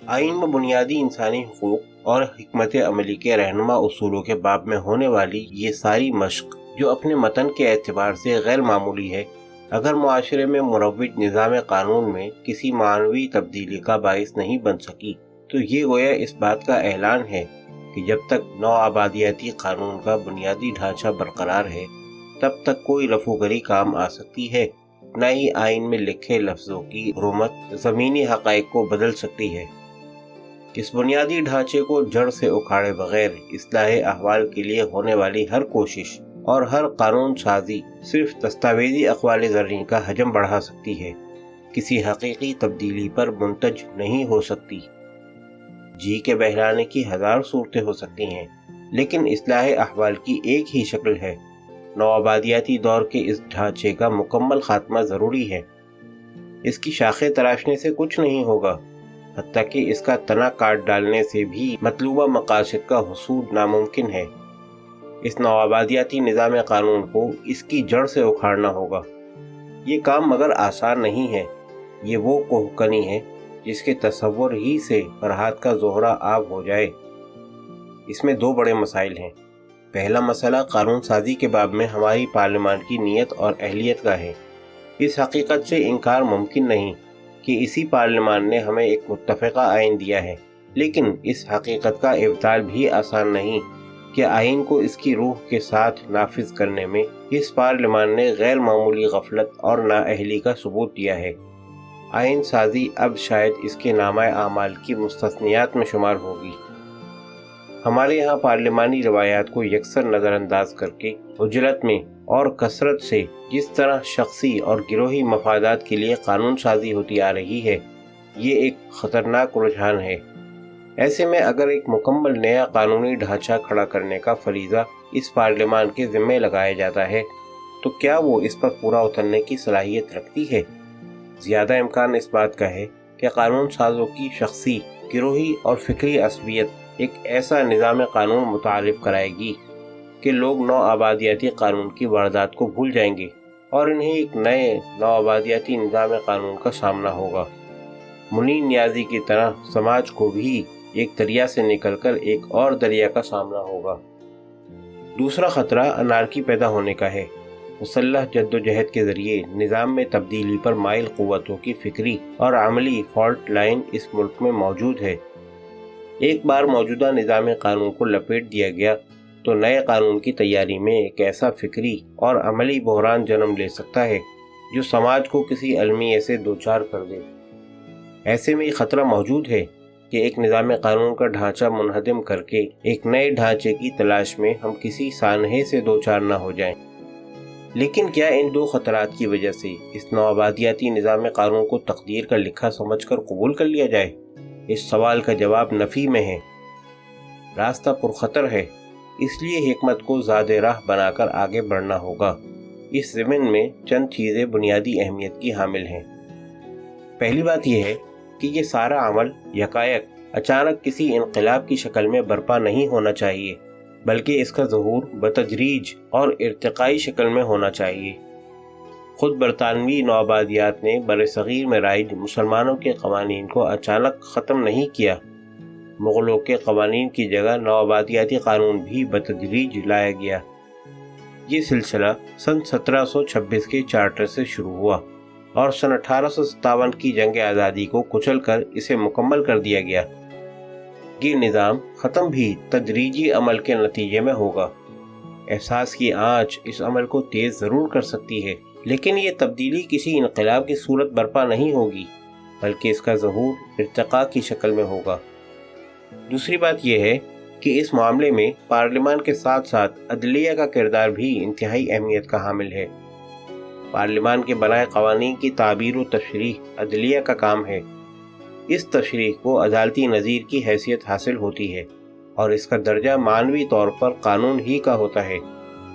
آئین میں بنیادی انسانی حقوق اور حکمت عملی کے رہنما اصولوں کے باب میں ہونے والی یہ ساری مشق جو اپنے متن کے اعتبار سے غیر معمولی ہے، اگر معاشرے میں مروج نظام قانون میں کسی معنوی تبدیلی کا باعث نہیں بن سکی تو یہ گویا اس بات کا اعلان ہے کہ جب تک نو آبادیاتی قانون کا بنیادی ڈھانچہ برقرار ہے تب تک کوئی رفوگری کام آ سکتی ہے، نہ ہی آئین میں لکھے لفظوں کی حرمت زمینی حقائق کو بدل سکتی ہے۔ اس بنیادی ڈھانچے کو جڑ سے اکھاڑے بغیر اصلاح احوال کے لیے ہونے والی ہر کوشش اور ہر قانون سازی صرف دستاویزی اقوال زرعی کا حجم بڑھا سکتی ہے، کسی حقیقی تبدیلی پر منتج نہیں ہو سکتی۔ جی کے بہلانے کی ہزار صورتیں ہو سکتی ہیں، لیکن اصلاح احوال کی ایک ہی شکل ہے۔ نوآبادیاتی دور کے اس ڈھانچے کا مکمل خاتمہ ضروری ہے۔ اس کی شاخیں تراشنے سے کچھ نہیں ہوگا، حتیٰ کہ اس کا تنا کاٹ ڈالنے سے بھی مطلوبہ مقاصد کا حصول ناممکن ہے۔ اس نوآبادیاتی نظام قانون کو اس کی جڑ سے اکھاڑنا ہوگا۔ یہ کام مگر آسان نہیں ہے، یہ وہ کوہکنی ہے جس کے تصور ہی سے فرحات کا زہرہ آب ہو جائے۔ اس میں دو بڑے مسائل ہیں۔ پہلا مسئلہ قانون سازی کے باب میں ہماری پارلیمان کی نیت اور اہلیت کا ہے۔ اس حقیقت سے انکار ممکن نہیں کہ اسی پارلیمان نے ہمیں ایک متفقہ آئین دیا ہے، لیکن اس حقیقت کا ابطال بھی آسان نہیں کہ آئین کو اس کی روح کے ساتھ نافذ کرنے میں اس پارلیمان نے غیر معمولی غفلت اور نااہلی کا ثبوت دیا ہے۔ آئین سازی اب شاید اس کے نامہ اعمال کی مستثنیات میں شمار ہوگی۔ ہمارے یہاں پارلیمانی روایات کو یکسر نظر انداز کر کے عجلت میں اور کثرت سے جس طرح شخصی اور گروہی مفادات کے لیے قانون سازی ہوتی آ رہی ہے، یہ ایک خطرناک رجحان ہے۔ ایسے میں اگر ایک مکمل نیا قانونی ڈھانچہ کھڑا کرنے کا فریضہ اس پارلیمان کے ذمے لگایا جاتا ہے تو کیا وہ اس پر پورا اترنے کی صلاحیت رکھتی ہے؟ زیادہ امکان اس بات کا ہے کہ قانون سازوں کی شخصی، گروہی اور فکری عصبیت ایک ایسا نظام قانون متعارف کرائے گی کہ لوگ نو آبادیاتی قانون کی واردات کو بھول جائیں گے اور انہیں ایک نئے نو آبادیاتی نظام قانون کا سامنا ہوگا۔ منی نیازی کی طرح سماج کو بھی ایک دریا سے نکل کر ایک اور دریا کا سامنا ہوگا۔ دوسرا خطرہ انارکی پیدا ہونے کا ہے۔ مسلح جدوجہد کے ذریعے نظام میں تبدیلی پر مائل قوتوں کی فکری اور عملی فالٹ لائن اس ملک میں موجود ہے۔ ایک بار موجودہ نظام قانون کو لپیٹ دیا گیا تو نئے قانون کی تیاری میں ایک ایسا فکری اور عملی بحران جنم لے سکتا ہے جو سماج کو کسی المیے سے دوچار کر دے۔ ایسے میں یہ خطرہ موجود ہے کہ ایک نظام قانون کا ڈھانچہ منہدم کر کے ایک نئے ڈھانچے کی تلاش میں ہم کسی سانحے سے دوچار نہ ہو جائیں۔ لیکن کیا ان دو خطرات کی وجہ سے اس نوآبادیاتی نظام قانون کو تقدیر کا لکھا سمجھ کر قبول کر لیا جائے؟ اس سوال کا جواب نفی میں ہے۔ راستہ پرخطر ہے، اس لیے حکمت کو زاد راہ بنا کر آگے بڑھنا ہوگا۔ اس ضمن میں چند چیزیں بنیادی اہمیت کی حامل ہیں۔ پہلی بات یہ ہے کہ یہ سارا عمل یکایک اچانک کسی انقلاب کی شکل میں برپا نہیں ہونا چاہیے، بلکہ اس کا ظہور بتدریج اور ارتقائی شکل میں ہونا چاہیے۔ خود برطانوی نوآبادیات نے برصغیر میں رائج مسلمانوں کے قوانین کو اچانک ختم نہیں کیا۔ مغلوں کے قوانین کی جگہ نوآبادیاتی قانون بھی بتدریج لایا گیا۔ یہ سلسلہ سن 1726 کے چارٹر سے شروع ہوا اور سن 1857 کی جنگ آزادی کو کچل کر اسے مکمل کر دیا گیا۔ یہ نظام ختم بھی تدریجی عمل کے نتیجے میں ہوگا۔ احساس کی آنچ اس عمل کو تیز ضرور کر سکتی ہے، لیکن یہ تبدیلی کسی انقلاب کی صورت برپا نہیں ہوگی، بلکہ اس کا ظہور ارتقاء کی شکل میں ہوگا۔ دوسری بات یہ ہے کہ اس معاملے میں پارلیمان کے ساتھ ساتھ عدلیہ کا کردار بھی انتہائی اہمیت کا حامل ہے۔ پارلیمان کے بنائے قوانین کی تعبیر و تشریح عدلیہ کا کام ہے۔ اس تشریح کو عدالتی نظیر کی حیثیت حاصل ہوتی ہے اور اس کا درجہ معنوی طور پر قانون ہی کا ہوتا ہے،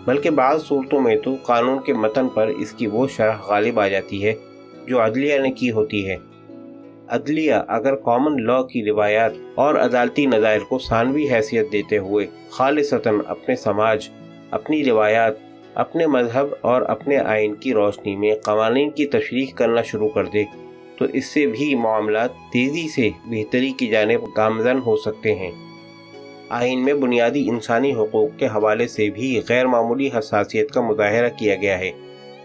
بلکہ بعض صورتوں میں تو قانون کے متن پر اس کی وہ شرح غالب آ جاتی ہے جو عدلیہ نے کی ہوتی ہے۔ عدلیہ اگر کامن لا کی روایات اور عدالتی نظائر کو ثانوی حیثیت دیتے ہوئے خالصتاً اپنے سماج، اپنی روایات، اپنے مذہب اور اپنے آئین کی روشنی میں قوانین کی تشریح کرنا شروع کر دے تو اس سے بھی معاملات تیزی سے بہتری کی جانب گامزن ہو سکتے ہیں۔ آئین میں بنیادی انسانی حقوق کے حوالے سے بھی غیر معمولی حساسیت کا مظاہرہ کیا گیا ہے،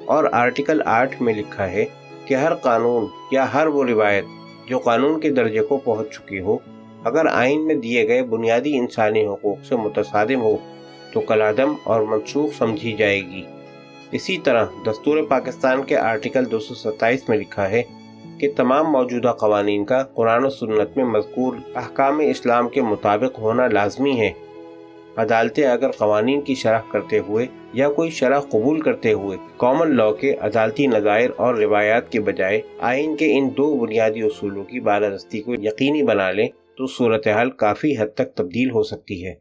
اور آرٹیکل 8 میں لکھا ہے کہ ہر قانون یا ہر وہ روایت جو قانون کے درجے کو پہنچ چکی ہو، اگر آئین میں دیے گئے بنیادی انسانی حقوق سے متصادم ہو تو کالعدم اور منسوخ سمجھی جائے گی۔ اسی طرح دستور پاکستان کے آرٹیکل 227 میں لکھا ہے کہ تمام موجودہ قوانین کا قرآن و سنت میں مذکور احکام اسلام کے مطابق ہونا لازمی ہے۔ عدالتیں اگر قوانین کی شرح کرتے ہوئے یا کوئی شرح قبول کرتے ہوئے کامن لاء کے عدالتی نظائر اور روایات کے بجائے آئین کے ان دو بنیادی اصولوں کی بالادستی کو یقینی بنا لیں تو صورتحال کافی حد تک تبدیل ہو سکتی ہے۔